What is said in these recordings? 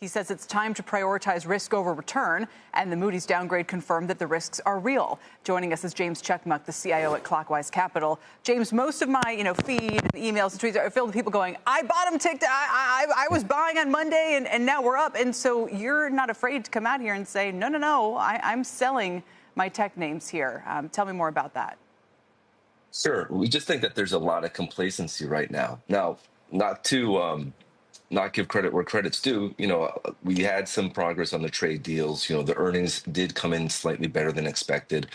He says it's time to prioritize risk over return, and the Moody's downgrade confirmed that the risks are real. Joining us is James Cakmak, the CIO at Clockwise Capital. James, most of my feed and emails and tweets are filled with people going, I bottom ticked, I was buying on Monday, and now we're up. And so you're not afraid to come out here and say, no, I'm selling my tech names here. Tell me more about that. Sure. We just think that there's a lot of complacency right now. Now, not to not give credit where credit's due, we had some progress on the trade deals. The earnings did come in slightly better than expected,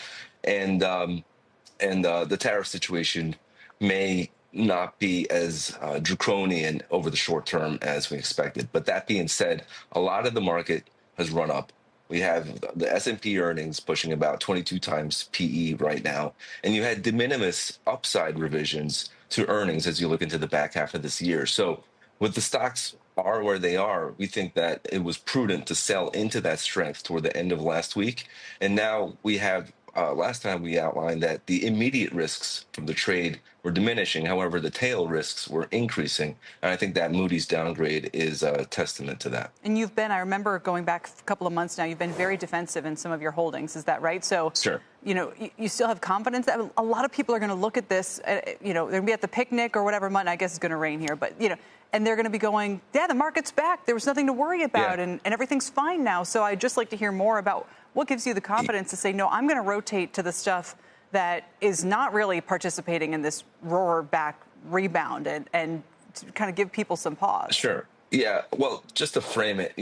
and the tariff situation may not be as draconian over the short term as we expected. But that being said, a lot of the market has run up. We have the S&P earnings pushing about 22 times PE right now, and you had de minimis upside revisions to earnings as you look into the back half of this year. So with the stocks are where they are, we think that it was prudent to sell into that strength toward the end of last week. And now we have, last time we outlined that the immediate risks from the trade were diminishing. However, the tail risks were increasing. And I think that Moody's downgrade is a testament to that. And you've been, I remember going back a couple of months now, you've been very defensive in some of your holdings. Is that right? So, sure. You still have confidence that a lot of people are going to look at this, they're going to be at the picnic or whatever month, I guess it's going to rain here, but, and they're going to be going, yeah, the market's back. There was nothing to worry about, and everything's fine now. So I'd just like to hear more about what gives you the confidence to say, no, I'm going to rotate to the stuff that is not really participating in this roar back rebound and to kind of give people some pause. Sure. Yeah. Well, just to frame it,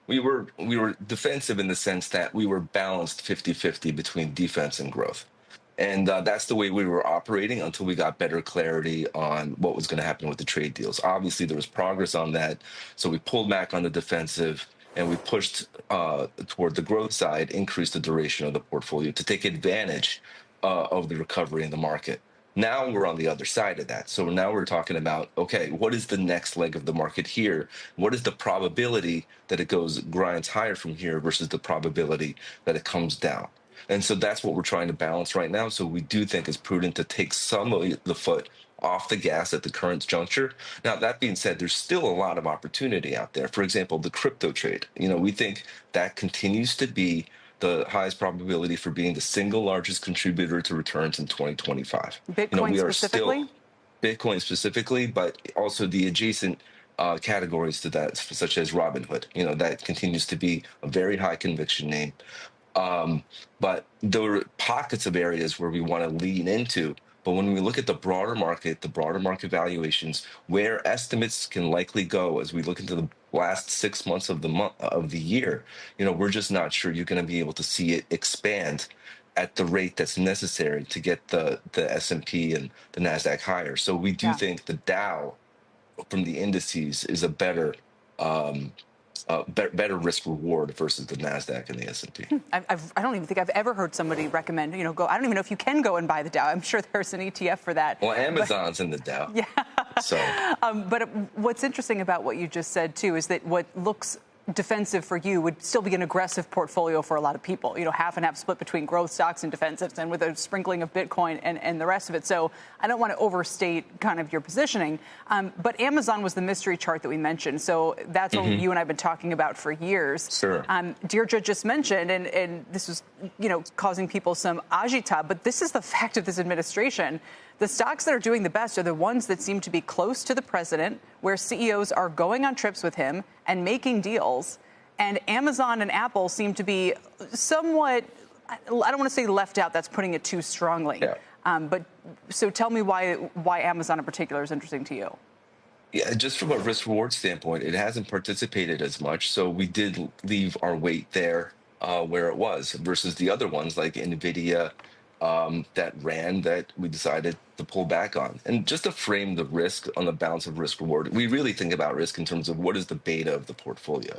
we were defensive in the sense that we were balanced 50-50 between defense and growth. And that's the way we were operating until we got better clarity on what was going to happen with the trade deals. Obviously, there was progress on that. So we pulled back on the defensive and we pushed toward the growth side, increased the duration of the portfolio to take advantage of the recovery in the market. Now we're on the other side of that. So now we're talking about, okay, what is the next leg of the market here? What is the probability that it grinds higher from here versus the probability that it comes down? And so that's what we're trying to balance right now. So we do think it's prudent to take some of the foot off the gas at the current juncture. Now, that being said, there's still a lot of opportunity out there. For example, the crypto trade. We think that continues to be the highest probability for being the single largest contributor to returns in 2025. Bitcoin specifically? Bitcoin specifically, but also the adjacent categories to that, such as Robinhood. That continues to be a very high conviction name. But there are pockets of areas where we want to lean into. But when we look at the broader market valuations, where estimates can likely go as we look into the last 6 months of the year, we're just not sure you're going to be able to see it expand at the rate that's necessary to get the S&P and the NASDAQ higher. So we do think the Dow from the indices is a better risk reward versus the NASDAQ and the S&P. I don't even think I've ever heard somebody recommend, go. I don't even know if you can go and buy the Dow. I'm sure there's an ETF for that. Well, Amazon's in the Dow. Yeah. So. But what's interesting about what you just said, too, is that what looks defensive for you would still be an aggressive portfolio for a lot of people, half and half split between growth stocks and defensives and with a sprinkling of Bitcoin and the rest of it. So I don't want to overstate kind of your positioning. But Amazon was the mystery chart that we mentioned. So that's what you and I have been talking about for years. Sure. Deirdre just mentioned, and this was, causing people some agita, but this is the fact of this administration. The stocks that are doing the best are the ones that seem to be close to the president, where CEOs are going on trips with him and making deals. And Amazon and Apple seem to be somewhat, I don't want to say left out, that's putting it too strongly. Yeah. But so tell me why Amazon in particular is interesting to you. Yeah, just from a risk reward standpoint, it hasn't participated as much. So we did leave our weight there where it was versus the other ones like NVIDIA, that we decided to pull back on. And just to frame the risk on the balance of risk reward, we really think about risk in terms of what is the beta of the portfolio.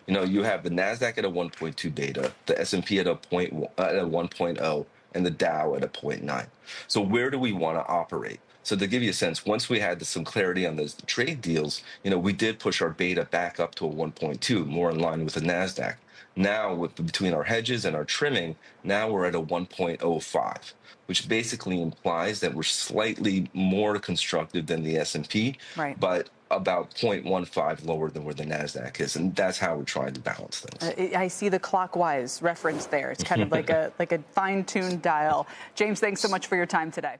You have the NASDAQ at a 1.2 beta, the S&P at a 1.0, and the Dow at a 0.9. So where do we want to operate? So to give you a sense, once we had some clarity on those trade deals, we did push our beta back up to a 1.2, more in line with the NASDAQ. Now, between our hedges and our trimming, now we're at a 1.05, which basically implies that we're slightly more constructive than the S&P. Right. But about 0.15 lower than where the Nasdaq is, and that's how we're trying to balance things. I see the clockwise reference there. It's kind of like a fine-tuned dial. James, thanks so much for your time today.